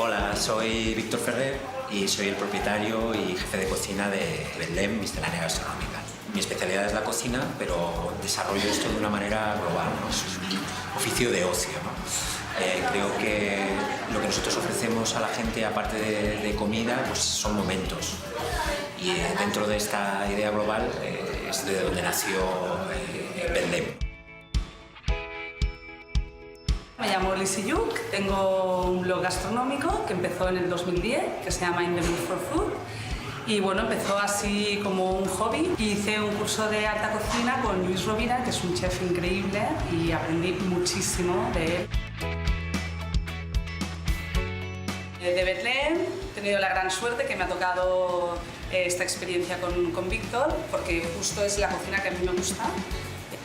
Hola, soy Víctor Ferrer y soy el propietario y jefe de cocina de Betlem Miscelánea Gastronómica. Mi especialidad es la cocina, pero desarrollo esto de una manera global, ¿no? Es un oficio de ocio, ¿no? Creo que lo que nosotros ofrecemos a la gente, aparte de comida, pues son momentos. Y dentro de esta idea global es de donde nació Betlem. Me llamo Lizzie Yuk, tengo un blog gastronómico que empezó en el 2010, que se llama In the Mood for Food. Y bueno, empezó así como un hobby. Hice un curso de alta cocina con Lluís Rovira, que es un chef increíble, y aprendí muchísimo de él. De Betlem he tenido la gran suerte que me ha tocado esta experiencia con Víctor, porque justo es la cocina que a mí me gusta.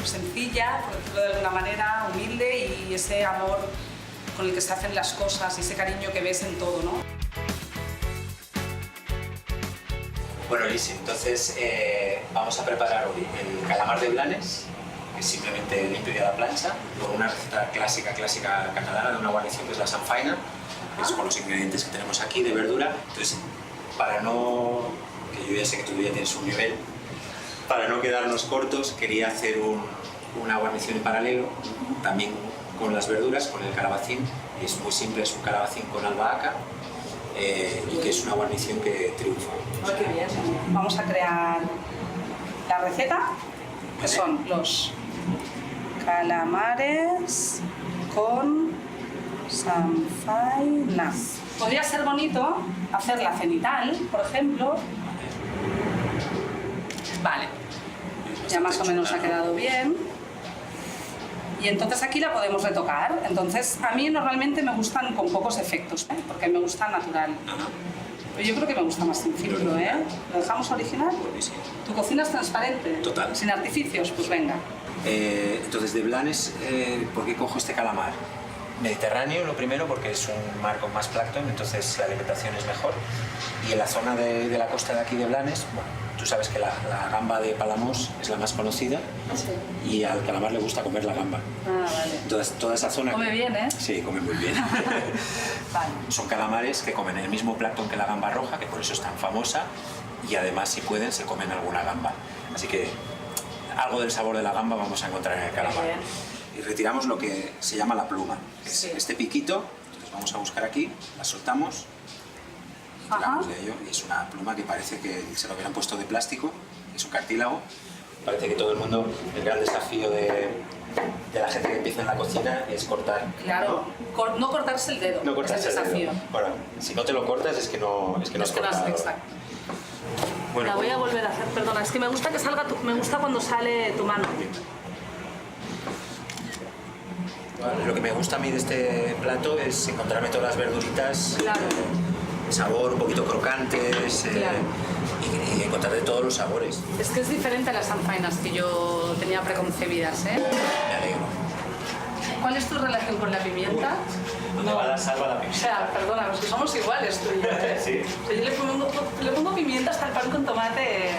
Sencilla, por decirlo de alguna manera, humilde, y ese amor con el que se hacen las cosas y ese cariño que ves en todo, ¿no? Bueno, Lizzie, entonces vamos a preparar hoy el calamar de Blanes, que es simplemente limpio y a la plancha, con una receta clásica catalana de una guarnición que es la sanfaina, que es con los ingredientes que tenemos aquí de verdura. Entonces, para no, que yo ya sé que tú ya tienes un nivel, para no quedarnos cortos, quería hacer una guarnición en paralelo, también con las verduras, con el calabacín. Es muy simple, es un calabacín con albahaca y que es una guarnición que triunfa. Oh, qué bien. Vamos a crear la receta, que son los calamares con sanfaina. Podría ser bonito hacer la cenital, por ejemplo. Vale, ya más o menos ha quedado bien. Y entonces aquí la podemos retocar. Entonces, a mí normalmente me gustan con pocos efectos, porque me gusta natural. Pero yo creo que me gusta más sin filtro, ¿eh? ¿Lo dejamos original? Sí. ¿Tu cocina es transparente? Total. Sin artificios, pues venga. Entonces, de Blanes, ¿por qué cojo este calamar? Mediterráneo, lo primero, porque es un mar con más plancton, entonces la alimentación es mejor. Y en la zona de la costa de aquí de Blanes, bueno, tú sabes que la gamba de Palamós es la más conocida, sí, y al calamar le gusta comer la gamba. Ah, vale. Entonces, toda esa zona... Come bien, ¿eh? Sí, come muy bien. Vale. Son calamares que comen el mismo plancton que la gamba roja, que por eso es tan famosa, y además, si pueden, se comen alguna gamba. Así que algo del sabor de la gamba vamos a encontrar en el calamar. Y retiramos lo que se llama la pluma, que es este piquito. Entonces vamos a buscar aquí, la soltamos, tiramos de ello, y es una pluma que parece que se lo hubieran puesto de plástico, es un cartílago. Parece que todo el mundo, el gran desafío de la gente que empieza en la cocina es cortar. Claro, no cortarse el dedo, No cortarse es el desafío. el dedo. Bueno, si no te lo cortas es que no has cortado. Exacto. Bueno, la voy a volver a hacer, perdona, es que me gusta que salga me gusta cuando sale tu mano. Lo que me gusta a mí de este plato es encontrarme todas las verduritas, claro, sabor, un poquito crocantes, claro, y encontrar de todos los sabores. Es que es diferente a las sanfainas que yo tenía preconcebidas, ¿eh? Me alegro. ¿Cuál es tu relación con la pimienta? ¿Dónde va la salva la pimienta? O sea, perdona, es que somos iguales tú y yo, ¿eh? Sí. O sea, yo le pongo pimienta hasta el pan con tomate.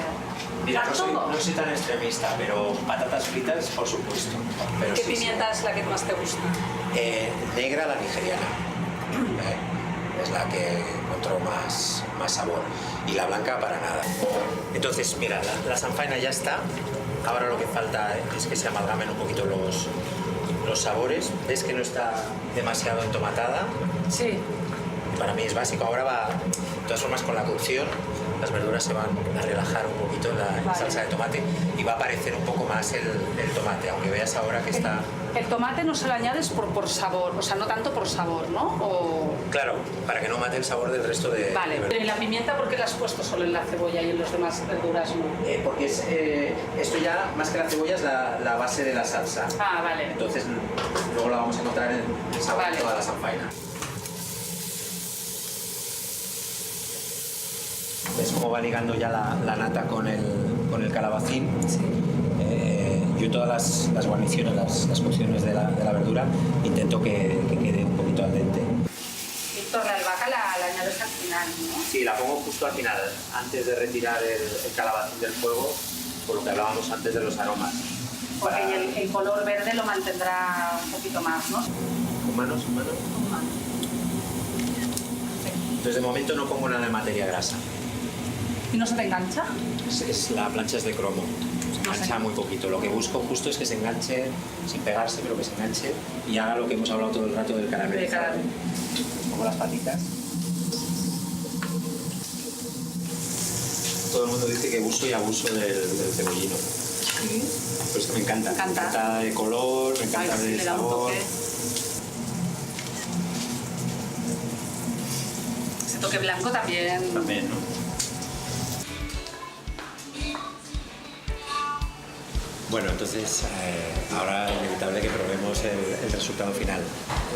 Mira, ¿A no todo? soy tan extremista, pero patatas fritas, por supuesto. Pero ¿Qué sí, pimienta es la que más te gusta? Negra, la nigeriana. Es la que encontró más sabor. Y la blanca para nada. Entonces, mira, la sanfaina ya está. Ahora lo que falta es que se amalgamen un poquito los sabores. ¿Ves que no está demasiado entomatada? Sí. Para mí es básico. Ahora va, de todas formas, con la cocción, las verduras se van a relajar un poquito en la salsa de tomate y va a aparecer un poco más el tomate, aunque veas ahora que está... El tomate no se lo añades por sabor, o sea, no tanto por sabor, ¿no? O... Claro, para que no mate el sabor del resto de... Vale, pero ¿y la pimienta por qué la has puesto solo en la cebolla y en los demás verduras no? Porque esto ya, más que la cebolla, es la base de la salsa. Ah, vale. Entonces, luego la vamos a encontrar en el sabor de toda la sanfaina. ¿Ves cómo va ligando ya la nata con el calabacín? Sí. Yo todas las guarniciones, las cocciones de la verdura, intento que quede un poquito al dente. Víctor, la albahaca la añades al final, ¿no? Sí, la pongo justo al final, antes de retirar el calabacín del fuego, por lo que hablábamos antes de los aromas. Porque el color verde lo mantendrá un poquito más, ¿no? ¿Humanos? Entonces de momento no pongo nada de materia grasa. ¿Y no se te engancha? La plancha es de cromo, se No sé. engancha muy poquito. Lo que busco justo es que se enganche, sin pegarse, pero que se enganche y haga lo que hemos hablado todo el rato del caramelizado. Pongo las patitas. Todo el mundo dice que uso y abuso del cebollino. Pero es que me encanta. Me encanta. Me encanta de color, me encanta Ay, sí, de le da un sabor. toque. Ese toque blanco también. También, ¿no? Bueno, entonces ahora es inevitable que probemos el resultado final.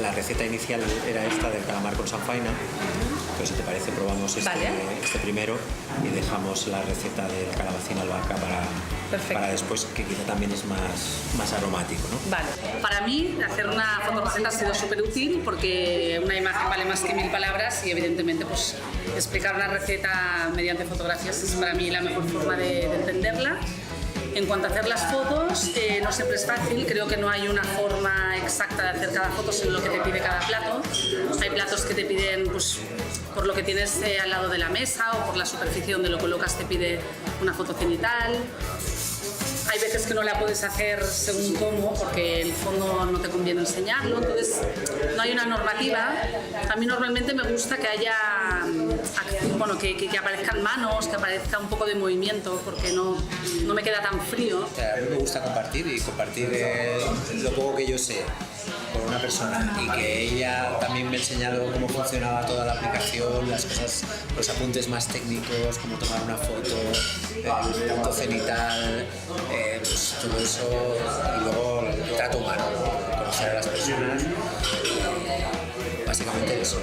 La receta inicial era esta del calamar con sanfaina, pero si te parece probamos Vale. este primero y dejamos la receta de la calabacín albahaca Perfecto. para después, que quizá también es más aromático, ¿no? Vale. Para mí, hacer una fotorreceta ha sido súper útil porque una imagen vale más que 1000 palabras y evidentemente pues, explicar una receta mediante fotografías es para mí la mejor forma de entenderla. En cuanto a hacer las fotos, no siempre es fácil, creo que no hay una forma exacta de hacer cada foto según lo que te pide cada plato. Hay platos que te piden, pues, por lo que tienes al lado de la mesa o por la superficie donde lo colocas te pide una foto cenital. Hay veces que no la puedes hacer según cómo, porque el fondo no te conviene enseñarlo, entonces no hay una normativa. A mí normalmente me gusta que haya, bueno, que aparezcan manos, que aparezca un poco de movimiento, porque no me queda tan frío. A mí me gusta compartir lo poco que yo sé con una persona y que ella también me ha enseñado cómo funcionaba toda la aplicación, las cosas, los apuntes más técnicos, cómo tomar una foto, el punto cenital, pues todo eso, y luego el trato humano, conocer a las personas, básicamente eso.